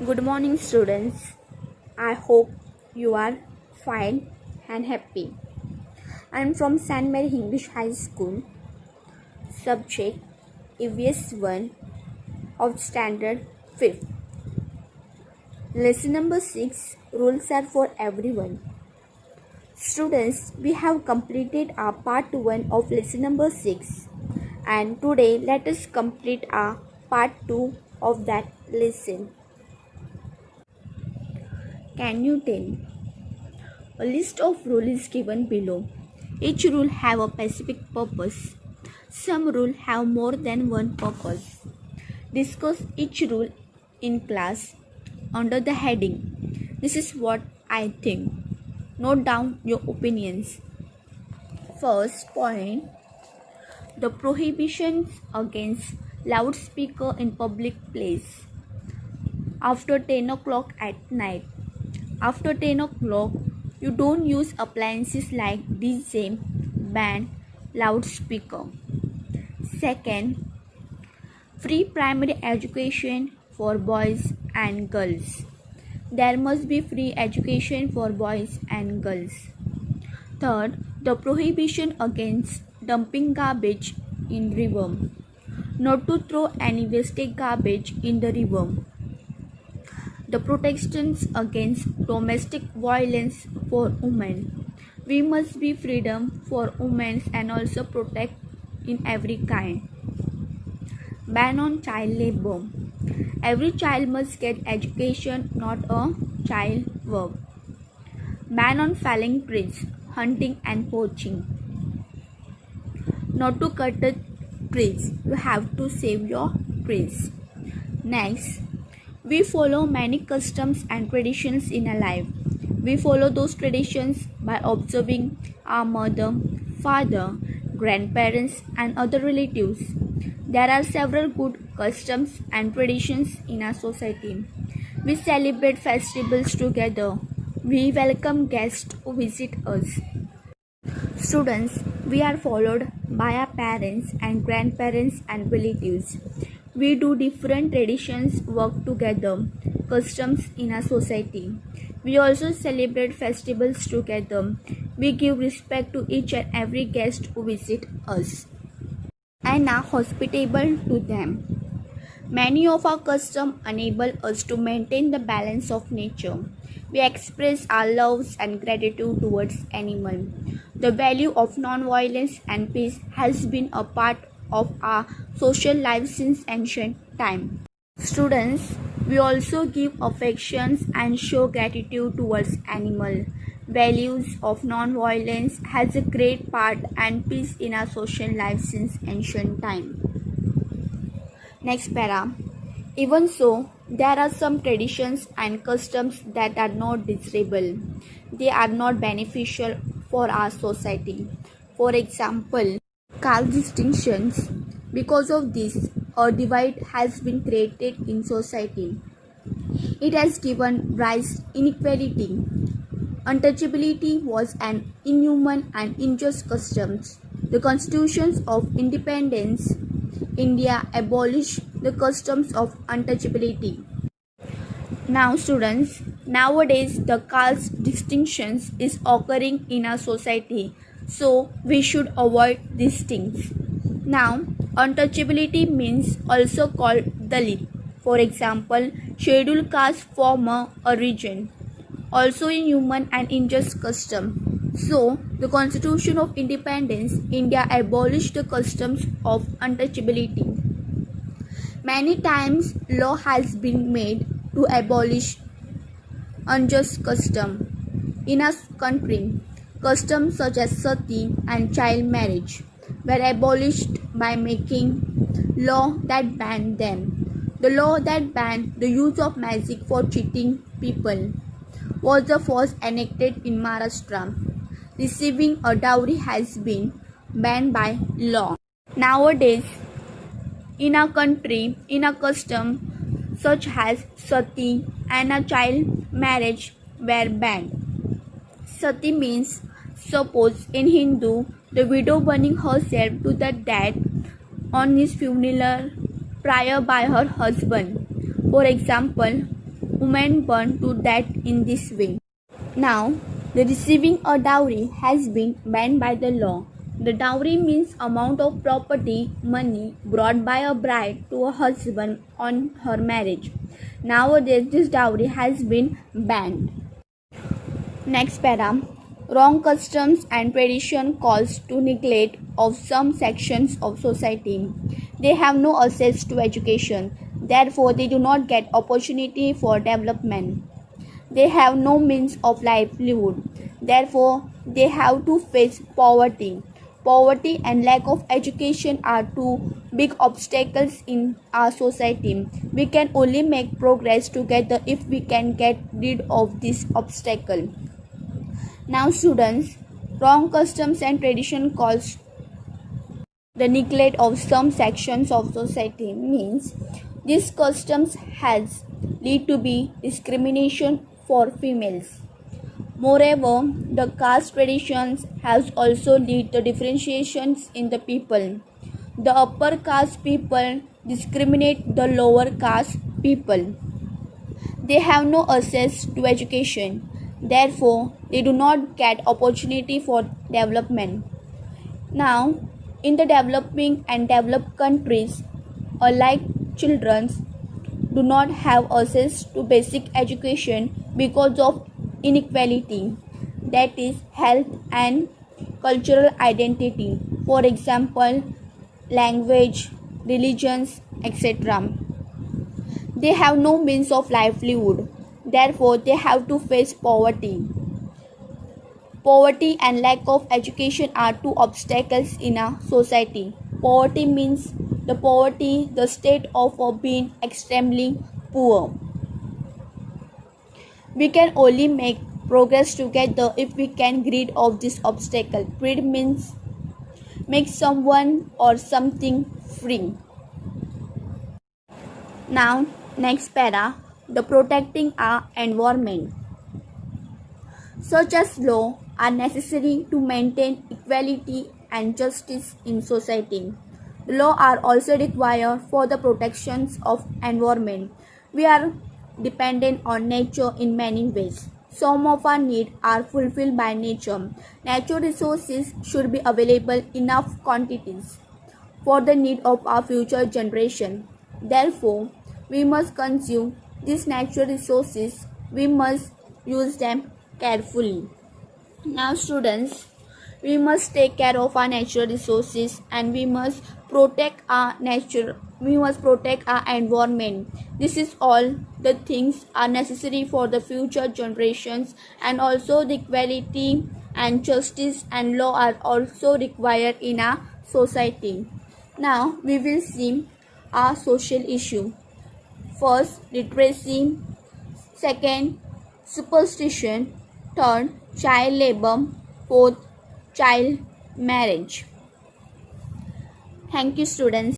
Good morning, students. I hope you are fine and happy. I am from St. Mary English High School. Subject EVS 1 of Standard 5th. Lesson number 6 Rules are for everyone. Students, we have completed our part 1 of lesson number 6, and today let us complete our part 2 of that lesson. Can you tell? A list of rules is given below. Each rule have a specific purpose. Some rules have more than one purpose. Discuss each rule in class under the heading. This is what I think. Note down your opinions. First point, the prohibitions against loudspeaker in public place. After 10 o'clock at night. After 10 o'clock, you don't use appliances like DJ, band, loudspeaker. Second, free primary education for boys and girls. There must be free education for boys and girls. Third, the prohibition against dumping garbage in river. Not to throw any wasted garbage in the river. The protections against domestic violence for women. We must be freedom for women and also protect in every kind. Ban on child labor. Every child must get education, not a child work. Ban on felling trees, hunting and poaching. Not to cut the trees. You have to save your trees. Next, we follow many customs and traditions in our life. We follow those traditions by observing our mother, father, grandparents and other relatives. There are several good customs and traditions in our society. We celebrate festivals together. We welcome guests who visit us. Students, we are followed by our parents and grandparents and relatives. We do different traditions work together, customs in our society. We also celebrate festivals together. We give respect to each and every guest who visit us and are hospitable to them. Many of our customs enable us to maintain the balance of nature. We express our loves and gratitude towards animals. The value of non-violence and peace has been a part of our social life since ancient time. Students, we also give affections and show gratitude towards animals. Values of non-violence has a great part and peace in our social life since ancient time. Next para. Even so, there are some traditions and customs that are not desirable. They are not beneficial for our society. For example, caste distinctions. Because of this, a divide has been created in society. It has given rise to inequality. Untouchability was an inhuman and unjust custom. The constitutions of independence, India abolished the customs of untouchability. Now students, nowadays the caste distinctions is occurring in our society, so we should avoid these things. Now, untouchability means also called Dalit. For example, scheduled caste form a region. Also inhuman and unjust custom. So, the Constitution of Independence, India abolished the customs of untouchability. Many times, law has been made to abolish unjust custom in our country. Customs such as sati and child marriage were abolished by making law that banned them. The law that banned the use of magic for cheating people was the first enacted in Maharashtra. Receiving a dowry has been banned by law. Nowadays, in our country, in our custom such as sati and a child marriage were banned. Sati means, suppose in Hindu, the widow burning herself to the death on his funeral prior by her husband. For example, women burned to death in this way. Now, the receiving a dowry has been banned by the law. The dowry means amount of property, money brought by a bride to a husband on her marriage. Nowadays, this dowry has been banned. Next para. Wrong customs and tradition calls to neglect of some sections of society. They have no access to education. Therefore, they do not get opportunity for development. They have no means of livelihood. Therefore, they have to face poverty. Poverty and lack of education are two big obstacles in our society. We can only make progress together if we can get rid of this obstacle. Now students, wrong customs and tradition calls the neglect of some sections of society means these customs has lead to be discrimination for females. Moreover, the caste traditions has also lead to differentiations in the people. The upper caste people discriminate the lower caste people. They have no access to education. Therefore, they do not get opportunity for development. Now, in the developing and developed countries, alike children do not have access to basic education because of inequality, that is health and cultural identity, for example language, religions, etc. They have no means of livelihood, therefore they have to face poverty. Poverty and lack of education are two obstacles in a society. Poverty means the state of being extremely poor. We can only make progress together if we can get rid of this obstacle. Rid means make someone or something free. Now, next para, the protecting our environment. Such as law are necessary to maintain equality and justice in society. The law are also required for the protections of environment. We are dependent on nature in many ways. Some of our needs are fulfilled by nature. Natural resources should be available enough quantities for the need of our future generation. Therefore, we must consume these natural resources. We must use them carefully. Now students, we must take care of our natural resources and we must protect our environment. This is all the things are necessary for the future generations, and also the equality and justice and law are also required in our society. Now we will see our social issue. First, literacy. Second, superstition. Third, child labor. Fourth, child marriage. Thank you students.